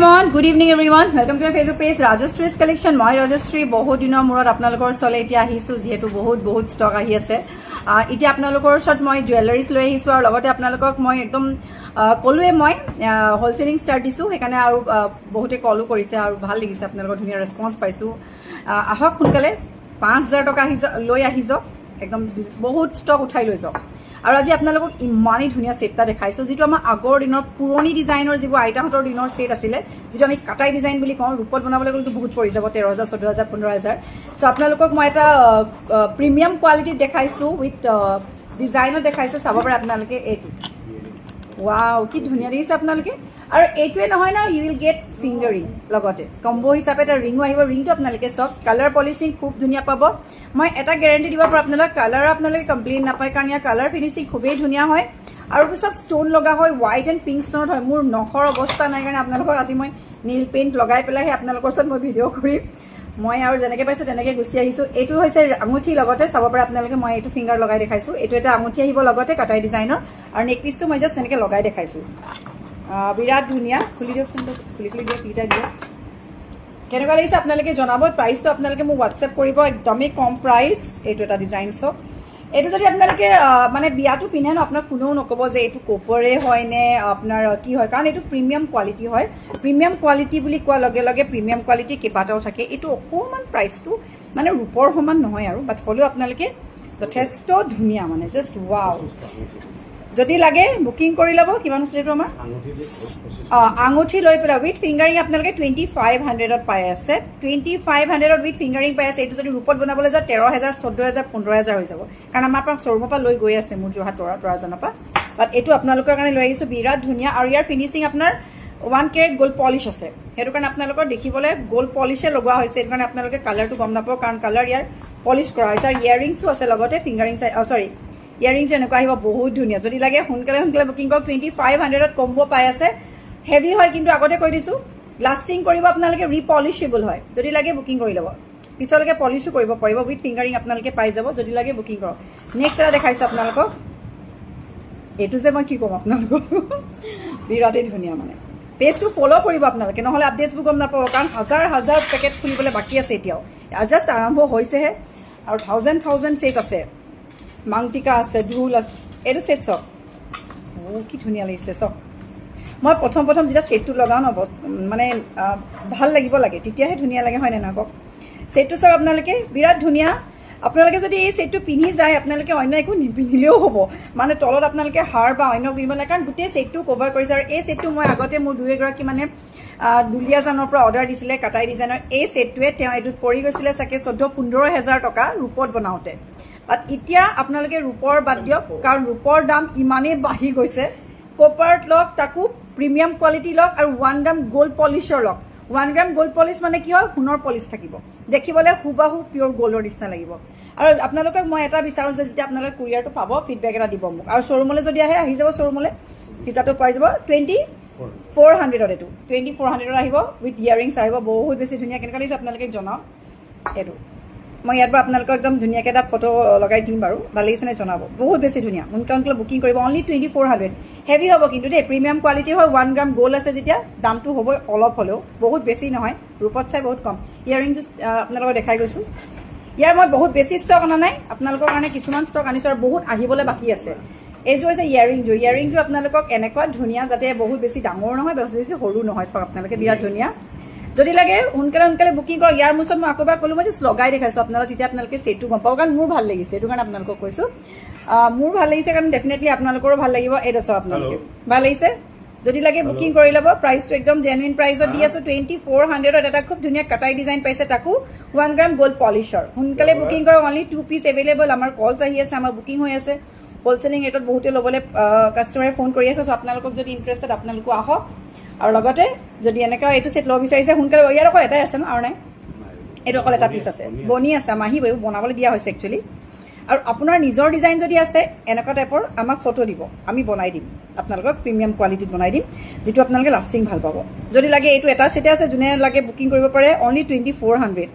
everyone, good evening everyone. Welcome to my Facebook page Rajashree's collection. মই ৰাজশ্ৰী বহুত দিনৰ মূৰত আপোনালোকৰ ওচৰলৈ এতিয়া আহিছো যেহেতু বহুত ষ্টক আহি আছে এতিয়া আপোনালোকৰ ওচৰত মই জুৱেলাৰিজ লৈ আহিছো আৰু লগতে আপোনালোকক মই একদম কলুৱে মই হোলসেলিং ষ্টাৰ্ট দিছো সেইকাৰণে আৰু বহুতে কলু কৰিছে আৰু ভাল লাগিছে আপোনালোকৰ ধুনীয়া ৰেসপন্স পাইছো আহক সোনকালে 5000 টকা লৈ আহি যাওক একদম বহুত ষ্টক উঠাই লৈ যাওক আৰু আজি আপোনালোকক ইমানেই ধুনীয়া সেটটা দেখাইছো যেটো আমাৰ আগৰ দিনৰ পুৰণি ডিজাইনৰ যিবোৰ আইতাহঁতৰ দিনৰ সেট আছিলে যেটো আমি কাটাই ডিজাইন বুলি কওঁ ৰূপত বনাবলৈ গ'লে বহুত পৰি যাব 13000 14000 15000 সো আপোনালোকক মই এটা প্ৰিমিয়াম কোৱালিটি দেখাইছো উইথ ডিজাইনৰ দেখাইছো চাব পাৰে আপোনালোকে এইটো ওয়াও কি ধুনীয়া দেখিছে আপোনালোকে আৰু এইটোৱে নহয় না ইউ উইল গেট ফিংগাৰিং লগতে কম্বো হিচাপে এটা ৰিংও আহিব ৰিংটো আপোনালোকে সব কালাৰ পলিশিং খুব ধুনীয়া পাব মই এটা গ্যাৰান্টি দিব পাৰো আপোনালোক কালাৰ আপোনালোকে কমপ্লেইন নাপায় কাৰণ ইয়াৰ কালাৰ ফিনিশিং খুবেই ধুনীয়া হয় আৰু সব ষ্টোন লগা হয় হোৱাইট এণ্ড পিংক ষ্টোনত হয় মোৰ নখৰ অৱস্থা নাই কাৰণে আপোনালোকক আজি মই নীল পেইণ্ট লগাই পেলাই আপোনালোকৰ ওচৰত মই ভিডিঅ' কৰিম মই আৰু যেনেকৈ পাইছো তেনেকৈ গুচি আহিছো এইটো হৈছে আঙুঠি লগতে চাব পাৰে আপোনালোকে মই এইটো ফিংগাৰ লগাই দেখাইছো এইটো এটা আঙুঠি আহিব লগতে কাটাই ডিজাইনৰ আৰু নেক পিছটো মই জাষ্ট এনেকৈ লগাই দেখাইছো বিৰাট ধুনীয়া খুলি দিয়কচোন খুলি দিয়ক কিটা দিয়ক কেনেকুৱা লাগিছে আপোনালোকে জনাব প্ৰাইচটো আপোনালোকে মোক হোৱাটছএপ কৰিব একদমেই কম প্ৰাইচ এইটো এটা ডিজাইন চক এইটো যদি আপোনালোকে মানে বিয়াটো পিন্ধে ন আপোনাক কোনেও নক'ব যে এইটো কপৰে হয় নে আপোনাৰ কি হয় কাৰণ এইটো প্ৰিমিয়াম কোৱালিটি হয় প্ৰিমিয়াম কোৱালিটি বুলি কোৱাৰ লগে লগে প্ৰিমিয়াম কোৱালিটি কেইবাটাও থাকে এইটো অকণমান প্ৰাইচটো মানে ৰূপৰ সমান নহয় আৰু বাট হ'লেও আপোনালোকে যথেষ্ট ধুনীয়া মানে জাষ্ট ৱাও যদি লাগে বুকিং কৰি ল'ব কিমান আছিল এইটো আমাৰ আঙুঠি লৈ পেলাই উইথ ফিংগাৰিং আপোনালোকে 2500ত পাই আছে 2500ত উইথ ফিংগাৰিং পাই আছে এইটো যদি ৰূপত বনাবলৈ যায় 13000 14000 15000 হৈ যাব কাৰণ আমাৰ পৰা শ্ব'ৰুমৰ পৰা লৈ গৈ আছে মোৰ যোৰহাট তৰাজানৰ পৰা বাট এইটো আপোনালোকৰ কাৰণে লৈ আহিছোঁ বিৰাট ধুনীয়া আৰু ইয়াৰ ফিনিচিং আপোনাৰ 1 কেৰেট গ'ল্ড পলিশ আছে সেইটো কাৰণে আপোনালোকৰ দেখিবলৈ গ'ল্ড পলিশে লগোৱা হৈছে সেইটো কাৰণে আপোনালোকে কালাৰটো গম নাপাব কাৰণ কালাৰ ইয়াৰ পলিশ কৰা হৈছে আৰু ইয়াৰিংছো আছে লগতে ফিংগাৰিং সৰি ইয়াৰিংছ এনেকুৱা আহিব বহুত ধুনীয়া যদি লাগে সোনকালে বুকিং কৰক 2500ত কম্বো পাই আছে হেভি হয় কিন্তু আগতে কৈ দিছোঁ লাষ্টিং কৰিব আপোনালোকে ৰিপলিশেবল হয় যদি লাগে বুকিং কৰি ল'ব পিছলৈকে পলিশো কৰিব পাৰিব উইথ ফিংগাৰিং আপোনালোকে পাই যাব যদি লাগে বুকিং কৰক নেক্সট এটা দেখাইছোঁ আপোনালোকক এইটো যে মই কি ক'ম আপোনালোকক বিৰাটেই ধুনীয়া মানে পেজটো ফ'ল' কৰিব আপোনালোকে নহ'লে আপডেটছবোৰ গম নাপাব কাৰণ হাজাৰ পেকেট খুলিবলৈ বাকী আছে এতিয়াও জাষ্ট আৰম্ভ হৈছেহে আৰু থাউজেণ্ড ছেট আছে মাংটিকা আছে ঢোল আছে এইটো ছেট চক কি ধুনীয়া লাগিছে চক মই প্ৰথম যেতিয়া ছেটটো লগাওঁ ন মানে ভাল লাগিব লাগে তেতিয়াহে ধুনীয়া লাগে হয় নে নহয় কওক ছেটটো চক আপোনালোকে বিৰাট ধুনীয়া আপোনালোকে যদি এই ছেটটো পিন্ধি যায় আপোনালোকে অন্য একো নিপিন্ধিলেও হ'ব মানে তলত আপোনালোকে হাৰ বা অন্য পিন্ধিব লাগে কাৰণ গোটেই ছেটটো কভাৰ কৰিছে আৰু এই ছেটটো মই আগতে মোৰ দুই এগৰাকী মানে দুলীয়াজানৰ পৰা অৰ্ডাৰ দিছিলে কাটাই ডিজাইনৰ এই ছেটটোৱে তেওঁ এইটোত পৰি গৈছিলে চাগে 14-15 টকা ৰূপত বনাওঁতে বাট এতিয়া আপোনালোকে ৰূপৰ বাদ দিয়ক কাৰণ ৰূপৰ দাম ইমানেই বাঢ়ি গৈছে কপাৰত লওক তাকো প্ৰিমিয়াম কোৱালিটি লওক আৰু 1 গ্ৰাম গ'ল্ড পলিশৰ লওক 1 গ্ৰাম গ'ল্ড পলিশ মানে কি হয় সোণৰ পলিশ থাকিব দেখিবলৈ হুবাহু পিয়'ৰ গ'ল্ডৰ নিচিনা লাগিব আৰু আপোনালোকক মই এটা বিচাৰোঁ যে যেতিয়া আপোনালোকে কুৰিয়াৰটো পাব ফিডবেক এটা দিব মোক আৰু শ্ব'ৰুমলৈ যদি আহি যাব শ্ব'ৰুমলৈ কিতাপটো পাই যাব 2400ত এইটো 2400ত আহিব উইথ ইয়াৰিংছ আহিব বহুত বেছি ধুনীয়া কেনেকুৱা লাগিছে আপোনালোকে জনাওক এইটো মই ইয়াৰ পৰা আপোনালোকক একদম ধুনীয়াকৈ এটা ফটো লগাই দিম বাৰু ভাল লাগিছেনে জনাব বহুত বেছি ধুনীয়া সোনকালে বুকিং কৰিব অনলি 2400 হেভি হ'ব কিন্তু দেই প্ৰিমিয়াম কোৱালিটিৰ হয় 1 গ্ৰাম গ'ল্ড আছে যেতিয়া দামটো হ'ব অলপ হ'লেও বহুত বেছি নহয় ৰূপত চাই বহুত কম ইয়াৰিংটো আপোনালোকক দেখাই গৈছোঁ ইয়াৰ মই বহুত বেছি ষ্টক অনা নাই আপোনালোকৰ কাৰণে কিছুমান ষ্টক আনিছোঁ আৰু বহুত আহিবলৈ বাকী আছে এইযোৰ হৈছে ইয়াৰিংযোৰ আপোনালোকক এনেকুৱা ধুনীয়া যাতে বহুত বেছি ডাঙৰ নহয় বেছি সৰু নহয় চাওক আপোনালোকে বিৰাট ধুনীয়া যদি লাগে সোনকালে বুকিং কৰক ইয়াৰ মুছত মই আকৌ এবাৰ ক'লোঁ মই জাষ্ট লগাই দেখাইছোঁ আপোনালোক তেতিয়া আপোনালোকে ছেটটো গম পাব কাৰণ মোৰ ভাল লাগিছে সেইটো কাৰণে আপোনালোকক কৈছোঁ মোৰ ভাল লাগিছে কাৰণ ডেফিনেটলি আপোনালোকৰো ভাল লাগিব এইটো চাওক আপোনালোকে ভাল লাগিছে যদি লাগে বুকিং কৰি ল'ব প্ৰাইচটো একদম জেনুইন প্ৰাইচত দি আছোঁ 2400ত এটা খুব ধুনীয়া কাটাই ডিজাইন পাইছে তাকো 1 গ্ৰাম গ'ল্ড পলিশৰ সোনকালে বুকিং কৰক অনলি 2 পিচ এভেইলেবল আমাৰ কলছ আহি আছে আমাৰ বুকিং হৈ আছে হোলচেলিং ৰেটত বহুতে ল'বলৈ কাষ্টমাৰে ফোন কৰি আছে চ' আপোনালোকক যদি ইণ্টাৰেষ্টেড আপোনালোকো আহক আৰু লগতে যদি এনেকুৱা এইটো ছেট ল'ব বিচাৰিছে সোনকালে ইয়াৰ অকল এটাই আছে ন আৰু নাই এইটো অকল এটা পিচ আছে বনি আছে আমাৰ আহিব বনাবলৈ দিয়া হৈছে একচুৱেলি আৰু আপোনাৰ নিজৰ ডিজাইন যদি আছে এনেকুৱা টাইপৰ আমাক ফটো দিব আমি বনাই দিম আপোনালোকক প্ৰিমিয়াম কোৱালিটিত বনাই দিম যিটো আপোনালোকে লাষ্টিং ভাল পাব যদি লাগে এইটো এটা ছেটে আছে যোনে লাগে বুকিং কৰিব পাৰে অনলি 2400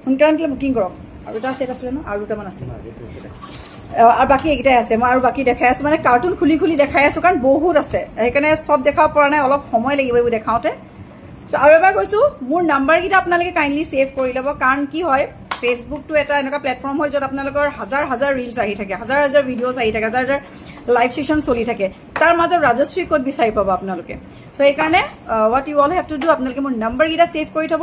সোনকালে বুকিং কৰক আৰু এটা ছেট আছিলে ন আৰু দুটামান আছে আৰু বাকী এইকেইটাই আছে মই আৰু বাকী দেখাই আছোঁ মানে কাৰ্টুন খুলি দেখাই আছোঁ কাৰণ বহুত আছে সেইকাৰণে চব দেখাব পৰা নাই অলপ সময় লাগিব এইবোৰ দেখাওঁতে চ' আৰু এবাৰ কৈছোঁ মোৰ নাম্বাৰকেইটা আপোনালোকে কাইণ্ডলি ছেভ কৰি ল'ব কাৰণ কি হয় ফেচবুকটো এটা এনেকুৱা প্লেটফৰ্ম হয় য'ত আপোনালোকৰ হাজাৰ হাজাৰ ৰিলছ আহি থাকে হাজাৰ হাজাৰ ভিডিঅ'ছ আহি থাকে হাজাৰ হাজাৰ লাইভ ছেশ্যন চলি থাকে তাৰ মাজত ৰাজশ্ৰী ক'ত বিচাৰি পাব আপোনালোকে চ' সেইকাৰণে what you all have to do আপোনালোকে মোৰ নাম্বাৰকেইটা ছেভ কৰি থ'ব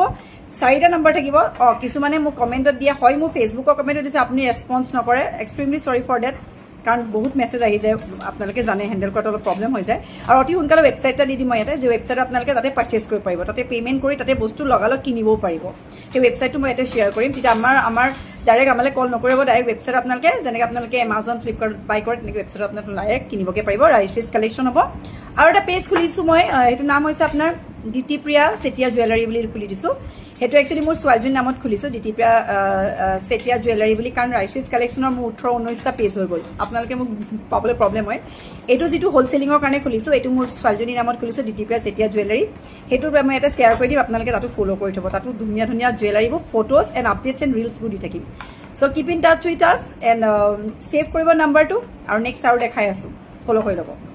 4টা নম্বৰ থাকিব কিছুমানে মোক কমেণ্টত দিয়া হয় মোৰ ফেচবুকৰ কমেণ্টত দিছে আপুনি ৰেছপন্স নকৰে এক্সট্ৰিমলি চৰি ফৰ ডেট কাৰণ বহুত মেছেজ আহি যায় আপোনালোকে জানে হেণ্ডেল কৰাটো অলপ প্ৰব্লেম হৈ যায় আৰু অতি সোনকালে ৱেবছাইট এটা দি দিম মই ইয়াতে যে ৱেবছাইটত আপোনালোকে তাতে পাৰ্চেছ কৰিব পাৰিব তাতে পে'মেণ্ট কৰি তাতে বস্তু লগালগ কিনিবও পাৰিব সেই ৱেবছাইটটো মই ইয়াতে শ্বেয়াৰ কৰিম তেতিয়া আমাৰ ডাইৰেক্ট আমালৈ কল নকৰিব ডাইৰেক্ট ৱেবছাইট আপোনালোকে যেনেকৈ আপোনালোকে এমাজন ফ্লিপকাৰ্ট বাই কৰে তেনেকৈ ৱেবছাইটত আপোনালোকে ডাইৰেক্ট কিনিবগৈ পাৰিব ৰাজশ্ৰীজ কালেকশ্যন হ'ব আৰু এটা পেজ খুলিছোঁ মই সেইটো নাম হৈছে আপোনাৰ দিতিপ্ৰিয়া চেতিয়া জুৱেলাৰী বুলি খুলি দিছোঁ সেইটো একচুৱেলি মোৰ ছোৱালীজনীৰ নামত খুলিছোঁ দিতিপ্ৰিয়া চেতিয়া জুৱেলাৰী বুলি কাৰণ ৰাজশ্ৰীজ কালেকশ্যনৰ মোৰ 18-19টা পেজ হৈ গ'ল আপোনালোকে মোক পাবলৈ প্ৰব্লেম হয় এইটো যিটো হ'লচেলিঙৰ কাৰণে খুলিছোঁ এইটো মোৰ ছোৱালীজনীৰ নামত খুলিছোঁ দিতিপ্ৰিয়া চেতিয়া জুৱেলাৰী সেইটোৰ মই এটা শ্বেয়াৰ কৰি দিম আপোনালোকে তাতো ফ'ল' কৰি থ'ব তাতো ধুনীয়া ধুনীয়া জুৱেলাৰীবোৰ ফটোজ এণ্ড আপডেটছ এণ্ড ৰিলছবোৰ দি থাকিম চ' কিপ ইন টাচ উইথ আছ এণ্ড ছেভ কৰিব নাম্বাৰটো আৰু নেক্সট আৰু দেখাই আছোঁ ফ'ল' কৰি ল'ব